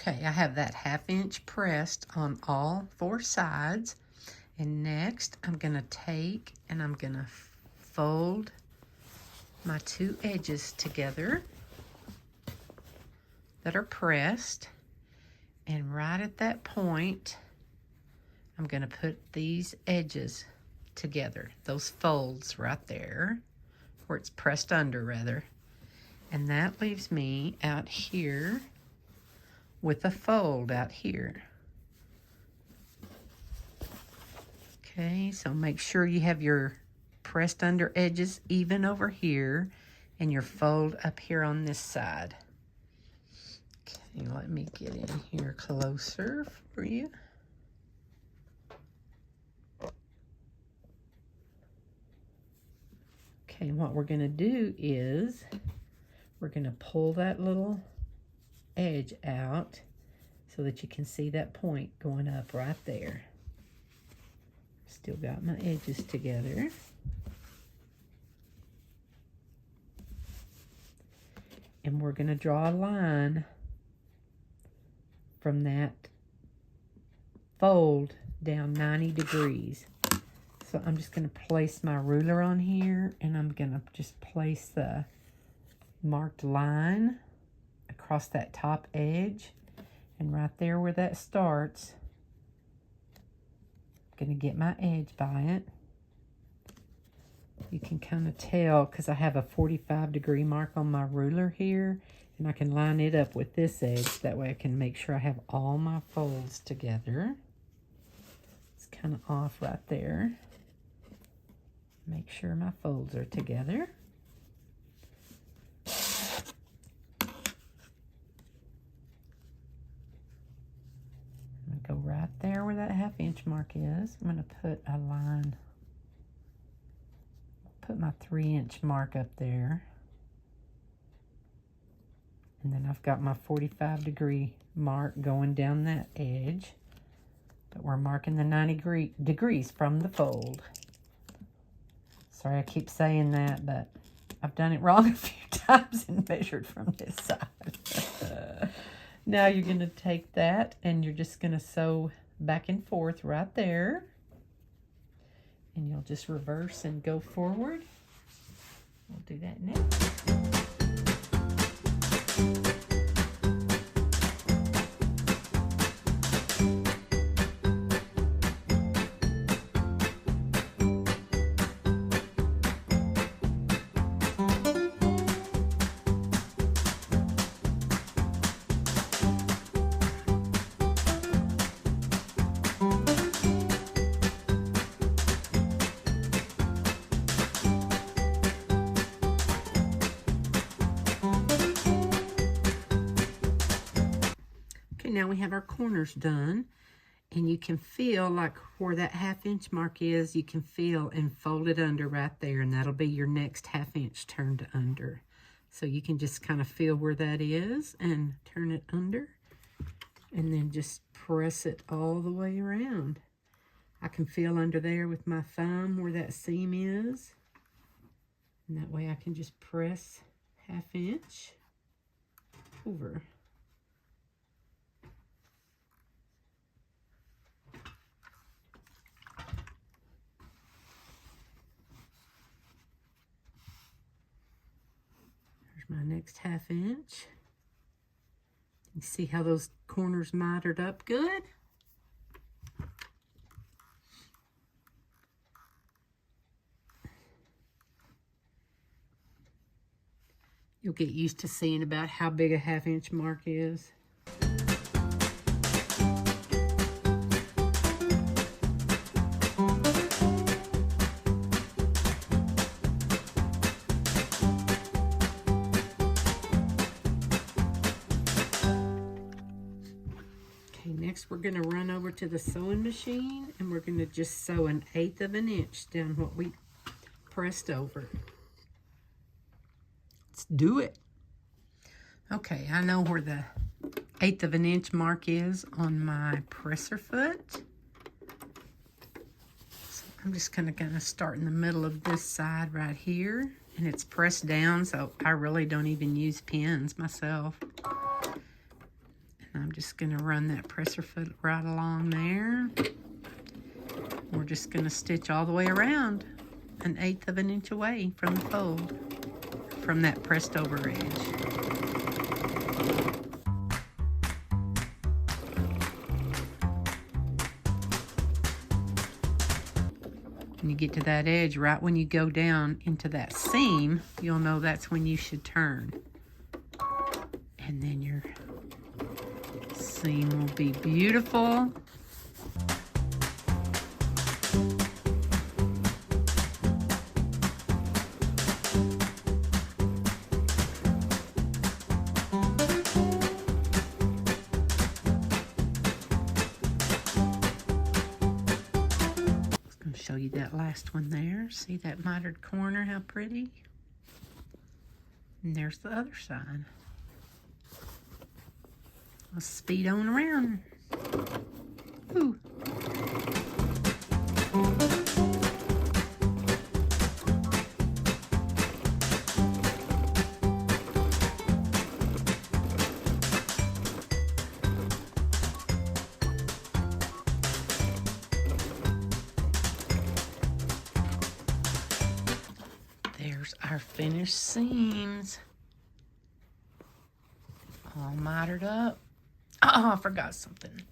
Okay, I have that 1/2 inch pressed on all 4 sides. And next, I'm gonna take and I'm gonna fold my 2 edges together that are pressed. And right at that point, I'm gonna put these edges together, those folds right there, where it's pressed under rather. And that leaves me out here with a fold out here. Okay, so make sure you have your pressed under edges even over here and your fold up here on this side. Okay, let me get in here closer for you. Okay, and what we're gonna do is we're gonna pull that little edge out so that you can see that point going up right there. Still got my edges together. And we're gonna draw a line from that fold down 90 degrees. So I'm just going to place my ruler on here and I'm going to just place the marked line across that top edge. And right there where that starts, I'm going to get my edge by it. You can kind of tell because I have a 45-degree mark on my ruler here. And I can line it up with this edge. That way I can make sure I have all my folds together. It's kind of off right there. Make sure my folds are together. I'm going to go right there where that 1/2 inch mark is. I'm going to put a line, put my 3-inch mark up there. And then I've got my 45-degree mark going down that edge. But we're marking the 90 degrees from the fold. Sorry I keep saying that, but I've done it wrong a few times and measured from this side. Now you're going to take that and you're just going to sew back and forth right there. And you'll just reverse and go forward. We'll do that next. Now we have our corners done, and you can feel like where that 1/2 inch mark is, you can feel and fold it under right there, and that'll be your next 1/2 inch turned under. So you can just kind of feel where that is and turn it under, and then just press it all the way around. I can feel under there with my thumb where that seam is, and that way I can just press 1/2 inch over. My next 1/2 inch. You see how those corners mitered up good? You'll get used to seeing about how big a 1/2 inch mark is. Next, we're going to run over to the sewing machine and we're going to just sew 1/8 of an inch down what we pressed over. Let's do it. Okay, I know where the 1/8 of an inch mark is on my presser foot. So I'm just kind of start in the middle of this side right here, and it's pressed down, so I really don't even use pins myself. And I'm I'm just going to run that presser foot right along there. We're just going to stitch all the way around, 1/8 of an inch away from the fold, from that pressed over edge. When you get to that edge, right when you go down into that seam, you'll know that's when you should turn. And then your seam will be beautiful. Show you that last one there. See that mitered corner, how pretty? And there's the other side. Let's speed on around. Ooh. There's our finished seams. All mitered up. Oh, I forgot something.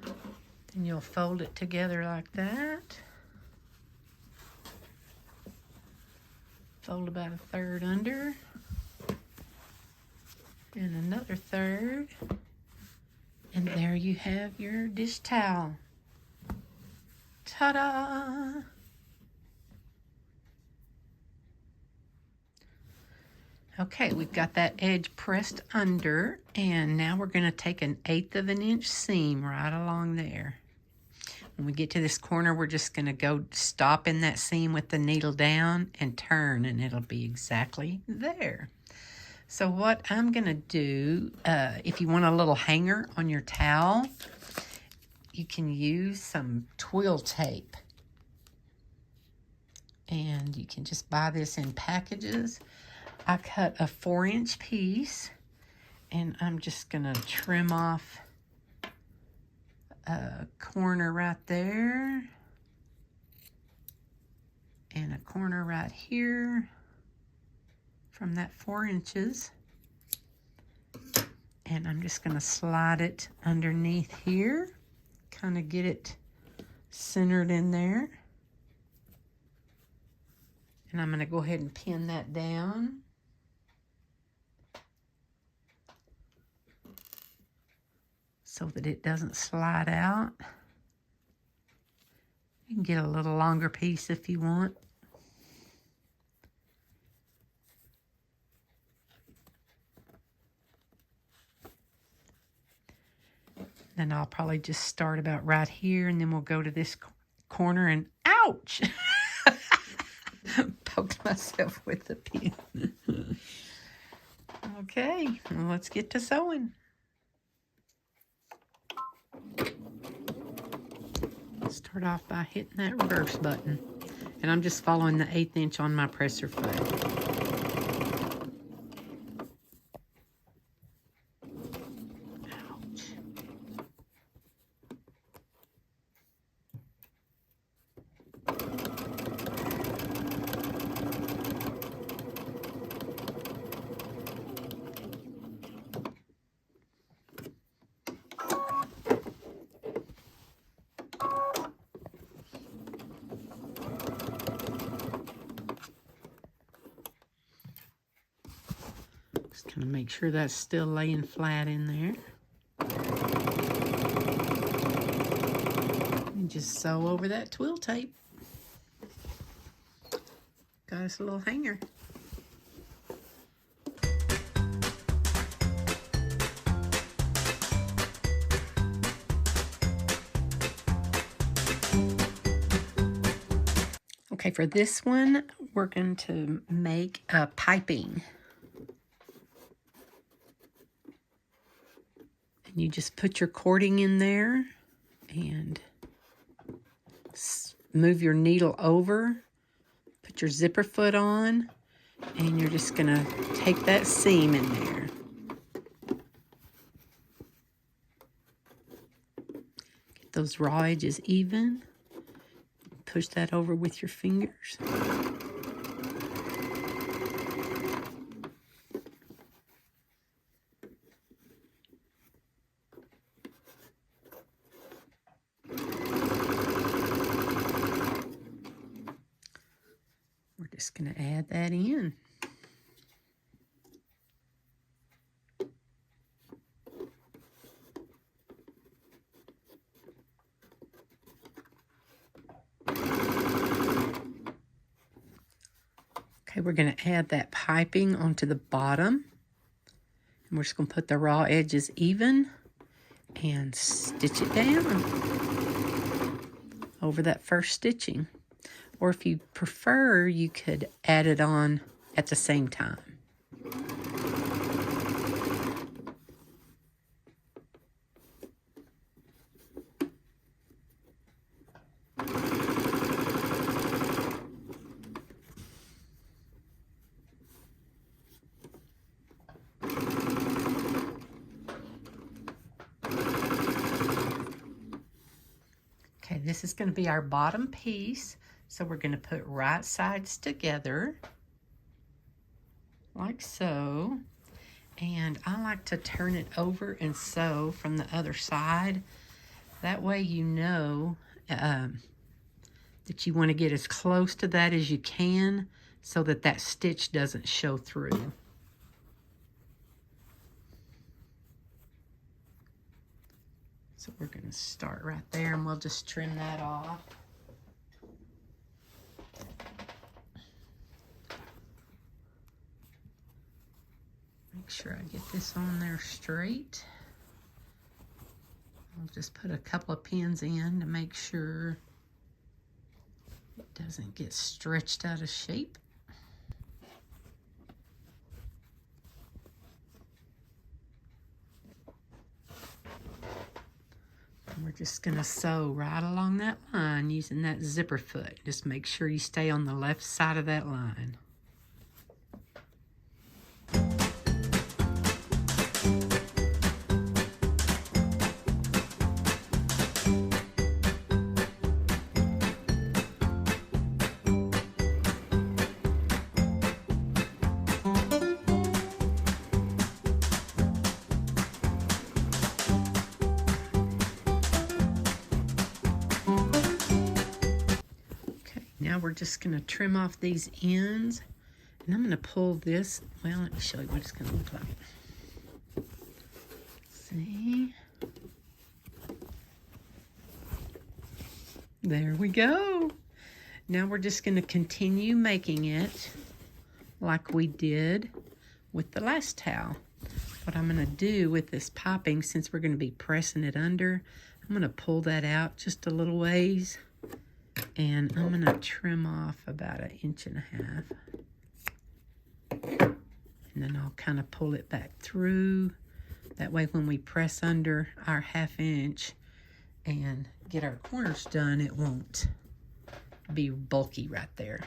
Then you'll fold it together like that. Fold about 1/3 under. And another 1/3. And there you have your dish towel. Ta-da! Okay, we've got that edge pressed under, and now we're going to take 1/8 of an inch seam right along there. When we get to this corner, we're just going to go stop in that seam with the needle down and turn, and it'll be exactly there. So what I'm going to do, if you want a little hanger on your towel, you can use some twill tape. And you can just buy this in packages. I cut a 4-inch piece, and I'm just gonna trim off a corner right there, and a corner right here from that 4 inches. And I'm just gonna slide it underneath here, kind of get it centered in there. And I'm gonna go ahead and pin that down. So that it doesn't slide out. You can get a little longer piece if you want. Then I'll probably just start about right here, and then we'll go to this corner and ouch! Poked myself with the pin. Okay, well, let's get to sewing. Start off by hitting that reverse button. And I'm just following the 1/8 inch on my presser foot. Ouch. Just kind of make sure that's still laying flat in there. And just sew over that twill tape. Got us a little hanger. Okay, for this one, we're going to make a piping. And you just put your cording in there and move your needle over, put your zipper foot on, and you're just going to take that seam in there. those raw edges even. Push that over with your fingers. We're just going to add that in. Okay, we're going to add that piping onto the bottom. And we're just going to put the raw edges even and stitch it down over that first stitching. Or if you prefer, you could add it on at the same time. Okay, this is going to be our bottom piece. So we're going to put right sides together, like so. And I like to turn it over and sew from the other side. That way you know that you want to get as close to that as you can so that that stitch doesn't show through. So we're going to start right there and we'll just trim that off. Make sure I get this on there straight. I'll just put a couple of pins in to make sure it doesn't get stretched out of shape. And we're just going to sew right along that line using that zipper foot. Just make sure you stay on the left side of that line. Now we're just going to trim off these ends, and I'm going to pull this. Well, let me show you what it's going to look like. See? There we go. Now we're just going to continue making it like we did with the last towel. What I'm going to do with this piping, since we're going to be pressing it under, I'm going to pull that out just a little ways. And I'm going to trim off about 1.5 inches. And then I'll kind of pull it back through. That way when we press under our 1/2 inch and get our corners done, it won't be bulky right there.